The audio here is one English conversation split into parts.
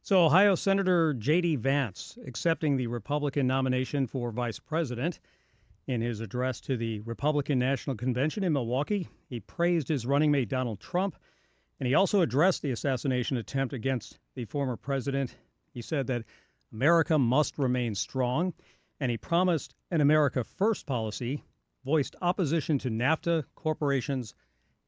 So Ohio Senator J.D. Vance accepting the Republican nomination for vice president. In his address to the Republican National Convention in Milwaukee, he praised his running mate Donald Trump, and he also addressed the assassination attempt against the former president. He said that America must remain strong, and he promised an America First policy, voiced opposition to NAFTA, corporations,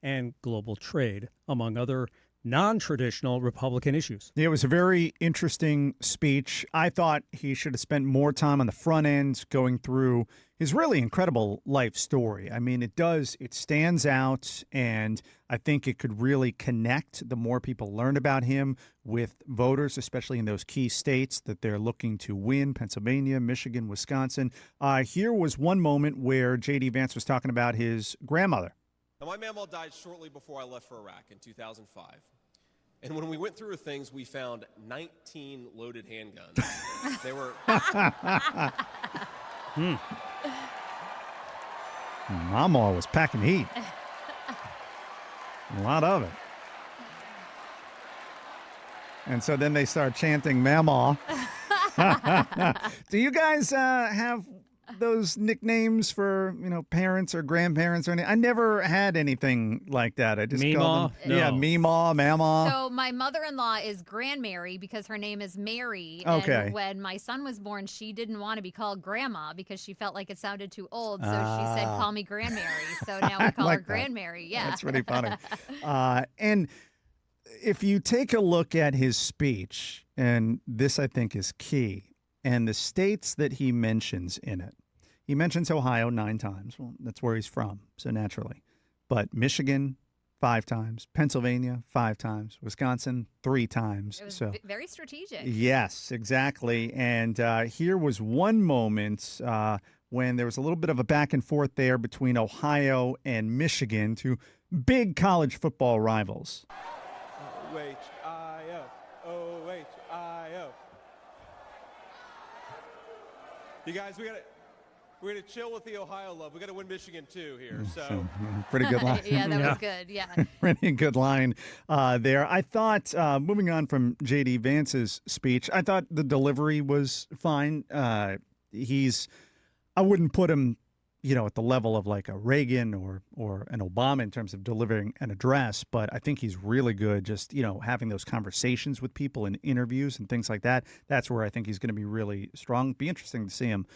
and global trade, among other non-traditional Republican issues. It was a very interesting speech. I thought he should have spent more time on the front end going through his really incredible life story. I mean, it stands out, and I think it could really connect the more people learn about him with voters, especially in those key states that they're looking to win, Pennsylvania, Michigan, Wisconsin. Here was one moment where J.D. Vance was talking about his grandmother. Now, my mamaw died shortly before I left for Iraq in 2005. And when we went through her things, we found 19 loaded handguns. They were... Mamaw was packing heat. A lot of it. And so then they start chanting Mamaw. Do you guys have those nicknames for, parents or grandparents or anything? I never had anything like that. I just called them, no. Yeah, Meemaw, Mamaw. So my mother-in-law is Grandmary because her name is Mary. Okay. And when my son was born, she didn't want to be called Grandma because she felt like it sounded too old. So she said, "Call me Grandmary." So now we call her Grandmary. Yeah. That's pretty funny. And if you take a look at his speech, and this I think is key, and the states that he mentions in it. He mentions Ohio 9 times. Well, that's where he's from, so naturally. But Michigan 5 times, Pennsylvania 5 times, Wisconsin 3 times. It was so very strategic. Yes, exactly. And here was one moment when there was a little bit of a back and forth there between Ohio and Michigan, 2 big college football rivals. O-H-I-O, O-H-I-O. You guys, we're gonna chill with the Ohio love. We got to win Michigan too here. So pretty good line. Yeah, that was good. Yeah. Pretty good line there. I thought, moving on from J.D. Vance's speech, I thought the delivery was fine. I wouldn't put him, at the level of like a Reagan or an Obama in terms of delivering an address, but I think he's really good just, having those conversations with people in interviews and things like that. That's where I think he's going to be really strong. Be interesting to see him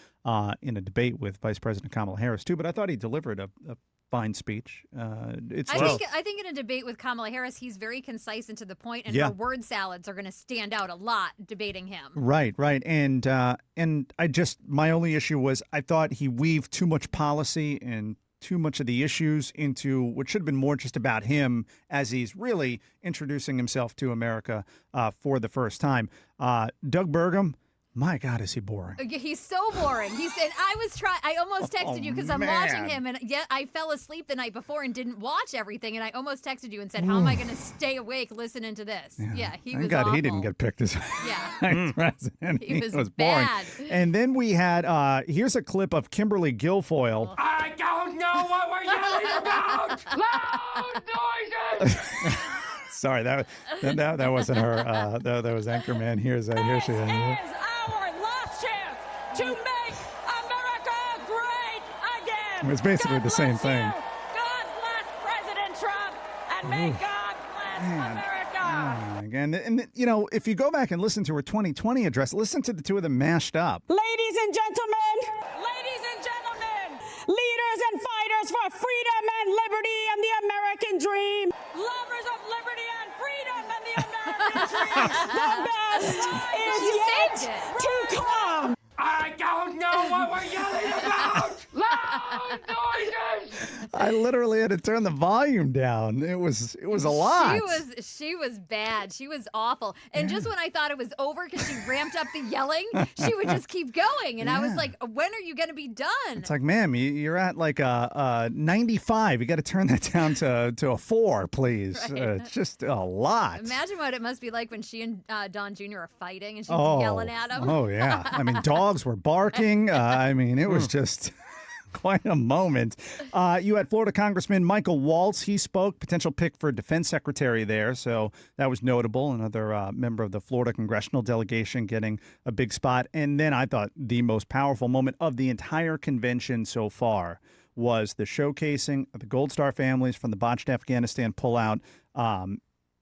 in a debate with Vice President Kamala Harris, too. But I thought he delivered a fine speech. I think in a debate with Kamala Harris, he's very concise and to the point, and her word salads are going to stand out a lot debating him. Right. And my only issue was I thought he weaved too much policy and too much of the issues into what should have been more just about him as he's really introducing himself to America for the first time. Doug Burgum. My God, is he boring? He's so boring. He said, I almost texted you because I'm watching him, and I fell asleep the night before and didn't watch everything, and I almost texted you and said, how am I going to stay awake listening to this? Yeah, he was God, awful. he didn't get picked as vice president. He was boring. bad. And then we had, here's a clip of Kimberly Guilfoyle. I don't know what we're yelling about! Loud noises! Sorry, that wasn't her. That was Anchorman. Here she is. Our last chance to make America great again. It's basically the same thing. God bless President Trump, and may God bless America. And if you go back and listen to her 2020 address, listen to the two of them mashed up. Ladies and gentlemen, leaders and fighters for freedom and liberty and the American dream, lovers of liberty and freedom and the American dream, the best is yet to come. I don't know what we're yelling about. Loud noises. I literally had to turn the volume down. It was a lot. She was bad. She was awful. And just when I thought it was over because she ramped up the yelling, she would just keep going. And I was like, when are you going to be done? It's like, ma'am, you're at like a 95. You got to turn that down to a 4, please. Right. It's just a lot. Imagine what it must be like when she and Don Jr. are fighting and she's yelling at him. Oh, yeah. I mean, dogs were barking. It was just... Quite a moment. You had Florida Congressman Michael Waltz. He spoke, potential pick for defense secretary there. So that was notable. Another member of the Florida congressional delegation getting a big spot. And then I thought the most powerful moment of the entire convention so far was the showcasing of the Gold Star families from the botched Afghanistan pullout.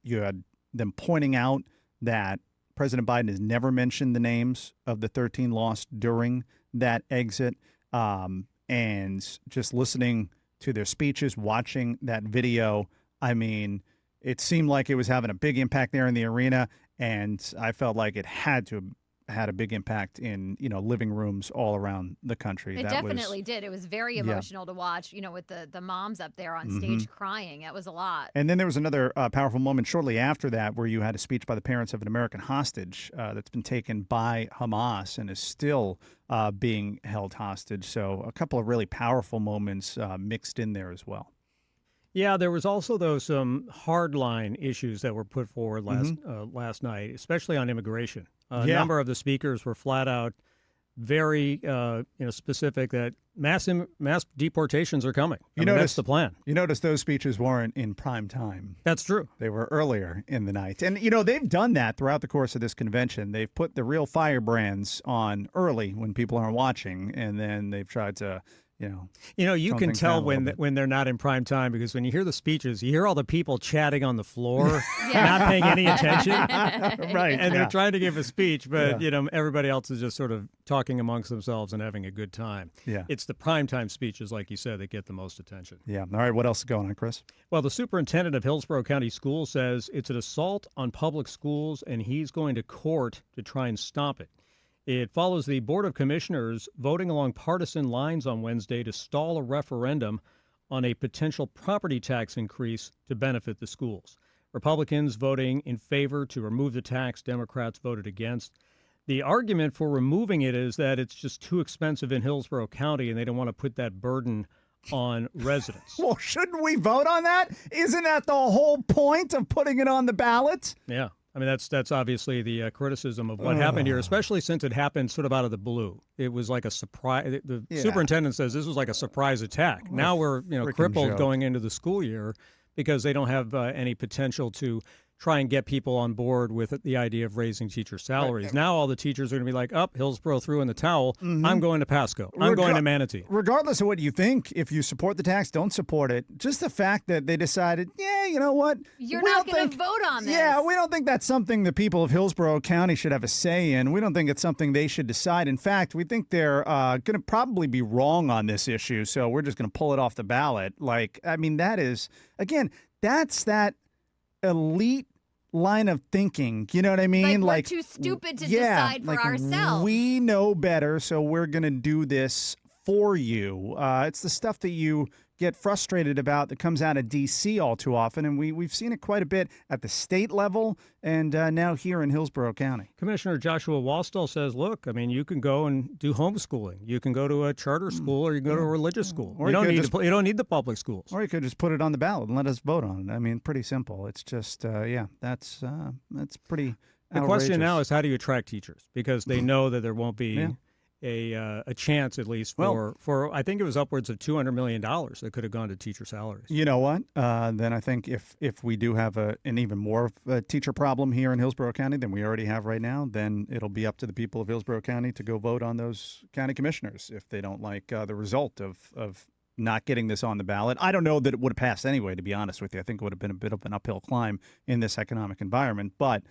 You had them pointing out that President Biden has never mentioned the names of the 13 lost during that exit. And just listening to their speeches, watching that video, I mean, it seemed like it was having a big impact there in the arena, and I felt like it had to have had a big impact in, living rooms all around the country. It definitely did. It was very emotional to watch, with the moms up there on stage crying. That was a lot. And then there was another powerful moment shortly after that where you had a speech by the parents of an American hostage that's been taken by Hamas and is still being held hostage. So a couple of really powerful moments mixed in there as well. Yeah, there was also, though, some hardline issues that were put forward last night, especially on immigration. A number of the speakers were flat out very specific that mass deportations are coming. That's the plan. You notice those speeches weren't in prime time. That's true. They were earlier in the night. And, they've done that throughout the course of this convention. They've put the real firebrands on early when people aren't watching, and then they've tried to you can tell when they're not in prime time, because when you hear the speeches, you hear all the people chatting on the floor, not paying any attention. Right. And they're trying to give a speech, but, everybody else is just sort of talking amongst themselves and having a good time. Yeah. It's the primetime speeches, like you said, that get the most attention. Yeah. All right. What else is going on, Chris? Well, the superintendent of Hillsborough County Schools says it's an assault on public schools, and he's going to court to try and stop it. It follows the Board of Commissioners voting along partisan lines on Wednesday to stall a referendum on a potential property tax increase to benefit the schools. Republicans voting in favor to remove the tax, Democrats voted against. The argument for removing it is that it's just too expensive in Hillsborough County, and they don't want to put that burden on residents. Well, shouldn't we vote on that? Isn't that the whole point of putting it on the ballot? Yeah. I mean, that's obviously the criticism of what happened here, especially since it happened sort of out of the blue. It was like a surprise. The superintendent says this was like a surprise attack. Now we're crippled going into the school year because they don't have any potential to try and get people on board with the idea of raising teacher salaries. Right. Now all the teachers are going to be like, Hillsborough threw in the towel. I'm going to Pasco. I'm going to Manatee. Regardless of what you think, if you support the tax, don't support it. Just the fact that they decided, you know what? You're not going to vote on this. Yeah, we don't think that's something the people of Hillsborough County should have a say in. We don't think it's something they should decide. In fact, we think they're going to probably be wrong on this issue, so we're just going to pull it off the ballot. That is, again, that's that elite line of thinking. You know what I mean? We're too stupid to decide for ourselves. We know better, so we're going to do this for you. It's the stuff that you get frustrated about that comes out of D.C. all too often, and we've seen it quite a bit at the state level and now here in Hillsborough County. Commissioner Joshua Wastall says, look, I mean, you can go and do homeschooling. You can go to a charter school or you can go to a religious school. Or you don't need the public schools. Or you could just put it on the ballot and let us vote on it. I mean, pretty simple. It's just, that's pretty outrageous. The question now is, how do you attract teachers? Because they know that there won't be a chance, at least, for I think it was upwards of $200 million that could have gone to teacher salaries. You know what? Then I think if we do have an even more of a teacher problem here in Hillsborough County than we already have right now, then it'll be up to the people of Hillsborough County to go vote on those county commissioners if they don't like the result of not getting this on the ballot. I don't know that it would have passed anyway, to be honest with you. I think it would have been a bit of an uphill climb in this economic environment, but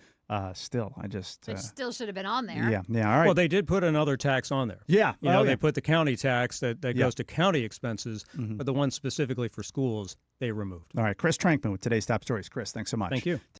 still, it still should have been on there. Yeah, all right. Well, they did put another tax on there. Yeah. They put the county tax that goes to county expenses, but the one specifically for schools, they removed. All right, Chris Trankman with today's top stories. Chris, thanks so much. Thank you.